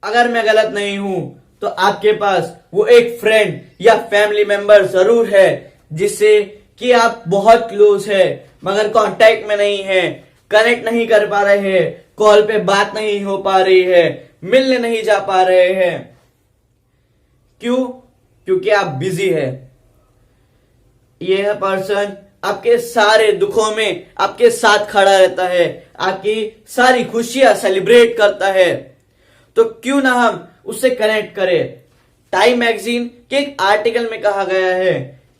अगर मैं गलत नहीं हूं तो आपके पास वो एक फ्रेंड या फैमिली मेंबर जरूर है जिससे कि आप बहुत क्लोज है मगर कांटेक्ट में नहीं है, कनेक्ट नहीं कर पा रहे हैं, कॉल पे बात नहीं हो पा रही है, मिलने नहीं जा पा रहे हैं। क्यों? क्योंकि आप बिजी है। यह पर्सन आपके सारे दुखों में आपके साथ खड़ा रहता है, आपकी सारी खुशियां सेलिब्रेट करता है। तो क्यों ना हम उससे कनेक्ट करें। टाइम मैगजीन के एक आर्टिकल में कहा गया है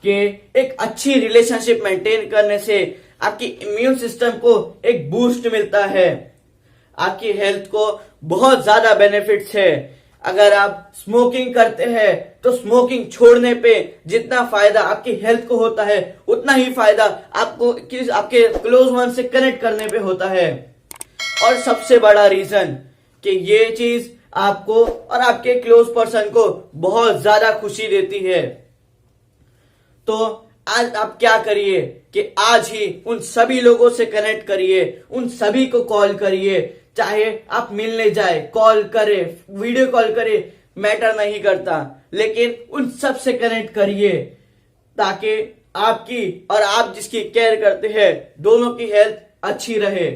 कि एक अच्छी रिलेशनशिप मेंटेन करने से आपकी इम्यून सिस्टम को एक बूस्ट मिलता है, आपकी हेल्थ को बहुत ज्यादा बेनिफिट्स है। अगर आप स्मोकिंग करते हैं तो स्मोकिंग छोड़ने पे जितना फायदा आपकी हेल्थ को होता है उतना ही फायदा आपको आपके क्लोज वन से कनेक्ट करने पे होता है। और सबसे बड़ा रीजन कि ये चीज आपको और आपके क्लोज पर्सन को बहुत ज्यादा खुशी देती है। तो आज आप क्या करिए कि आज ही उन सभी लोगों से कनेक्ट करिए, उन सभी को कॉल करिए, चाहे आप मिलने जाए, कॉल करे, वीडियो कॉल करे, मैटर नहीं करता, लेकिन उन सब से कनेक्ट करिए ताकि आपकी और आप जिसकी केयर करते हैं दोनों की हेल्थ अच्छी रहे।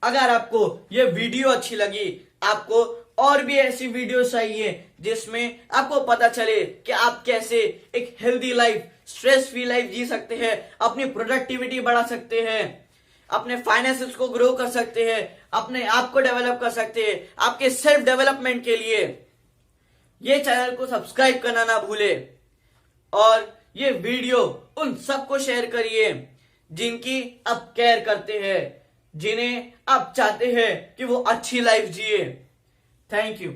अगर आपको ये वीडियो अच्छी लगी, आपको और भी ऐसी वीडियो चाहिए जिसमें आपको पता चले कि आप कैसे एक healthy life, stress free life जी सकते हैं, अपनी प्रोडक्टिविटी बढ़ा सकते हैं, अपने फाइनेंसेस को ग्रो कर सकते हैं, अपने आप को डेवलप कर सकते हैं, आपके सेल्फ डेवलपमेंट के लिए ये चैनल को सब्सक्राइब करना ना भूले और ये वीडियो उन सबको शेयर करिए जिनकी आप केयर करते हैं, जिन्हें आप चाहते हैं कि वो अच्छी लाइफ जिए। Thank you.